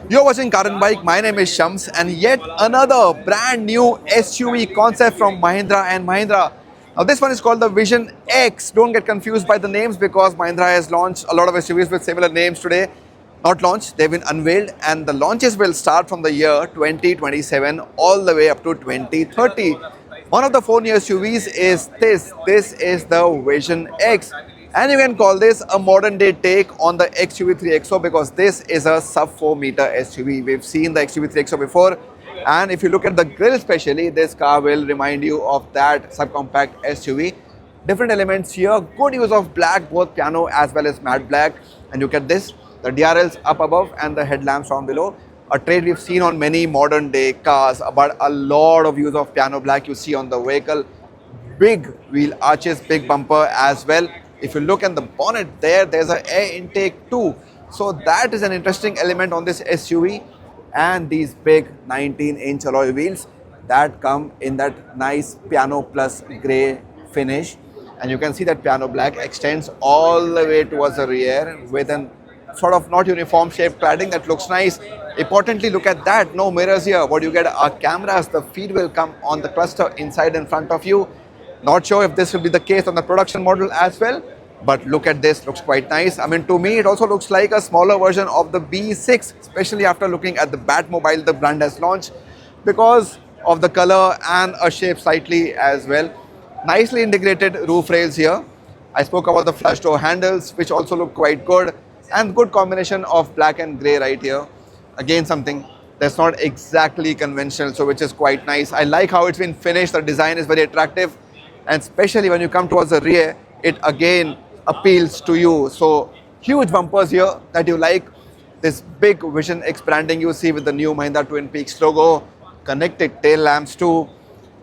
You're watching Car and Bike. My name is Shams, and yet another brand new SUV concept from Mahindra and Mahindra. Now, this one is called the Vision X. Don't get confused by the names because Mahindra has launched a lot of SUVs with similar names today. Not launched, they've been unveiled, and the launches will start from the year 2027 all the way up to 2030. One of the four new SUVs is this. This is the Vision X. And you can call this a modern day take on the XUV3XO because this is a sub 4 meter SUV. We've seen the XUV3XO before, and if you look at the grille especially, this car will remind you of that subcompact SUV. Different elements here, good use of black, both piano as well as matte black. And look at this, the DRLs up above and the headlamps down below. A trait we've seen on many modern day cars, but a lot of use of piano black you see on the vehicle. Big wheel arches, big bumper as well. If you look at the bonnet there's an air intake too. So that is an interesting element on this SUV. And these big 19-inch alloy wheels that come in that nice piano plus grey finish. And you can see that piano black extends all the way towards the rear with an sort of not uniform shaped cladding that looks nice. Importantly, look at that, no mirrors here. What you get are cameras. The feed will come on the cluster inside and front of you. Not sure if this will be the case on the production model as well, but look at this, looks quite nice. I mean, to me, it also looks like a smaller version of the B6, especially after looking at the Batmobile the brand has launched, because of the color and a shape slightly as well. Nicely integrated roof rails here. I spoke about the flush door handles, which also look quite good, and good combination of black and grey right here. Again, something that's not exactly conventional, so which is quite nice. I like how it's been finished. The design is very attractive. And especially when you come towards the rear, it again appeals to you. So huge bumpers here that you like. This big Vision X branding you see with the new Mahindra Twin Peaks logo. Connected tail lamps too.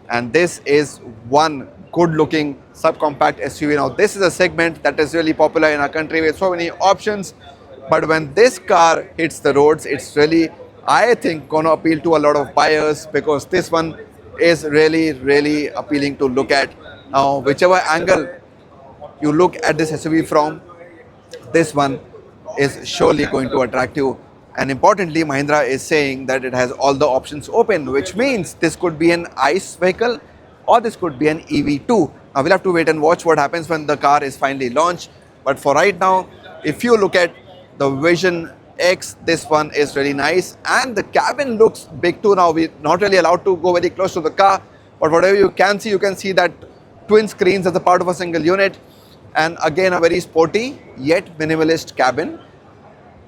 And this is one good looking subcompact SUV. Now this is a segment that is really popular in our country with so many options. But when this car hits the roads, it's really, I think, going to appeal to a lot of buyers because this one is really appealing to look at. Now, whichever angle you look at this SUV from, this one is surely going to attract you. And importantly, Mahindra is saying that it has all the options open, which means this could be an ICE vehicle or this could be an EV2. Now, we'll have to wait and watch what happens when the car is finally launched. But for right now, if you look at the Vision X, this one is really nice. And the cabin looks big too. Now, we're not really allowed to go very close to the car, but whatever you can see that twin screens as a part of a single unit, and again a very sporty yet minimalist cabin.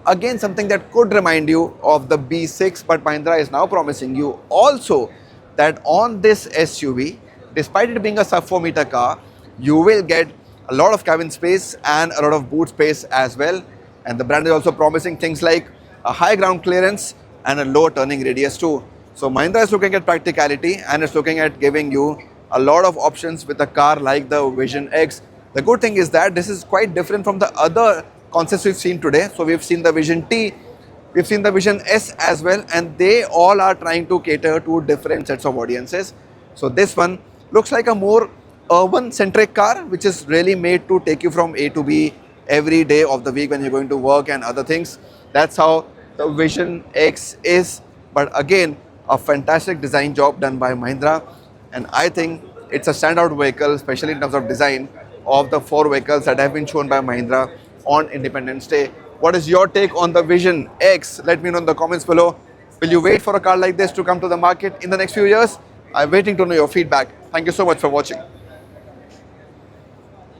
Again, something that could remind you of the B6, but Mahindra is now promising you also that on this SUV, despite it being a sub 4 meter car, you will get a lot of cabin space and a lot of boot space as well. And the brand is also promising things like a high ground clearance and a low turning radius too. So Mahindra is looking at practicality and is looking at giving you a lot of options with a car like the Vision X. The good thing is that this is quite different from the other concepts we've seen today. So we've seen the Vision T, we've seen the Vision S as well, and they all are trying to cater to different sets of audiences. So this one looks like a more urban centric car, which is really made to take you from A to B every day of the week when you're going to work and other things. That's how the Vision X is. But again, a fantastic design job done by Mahindra. And I think it's a standout vehicle, especially in terms of design, of the four vehicles that have been shown by Mahindra on Independence Day. What is your take on the Vision X? Let me know in the comments below. Will you wait for a car like this to come to the market in the next few years? I'm waiting to know your feedback. Thank you so much for watching.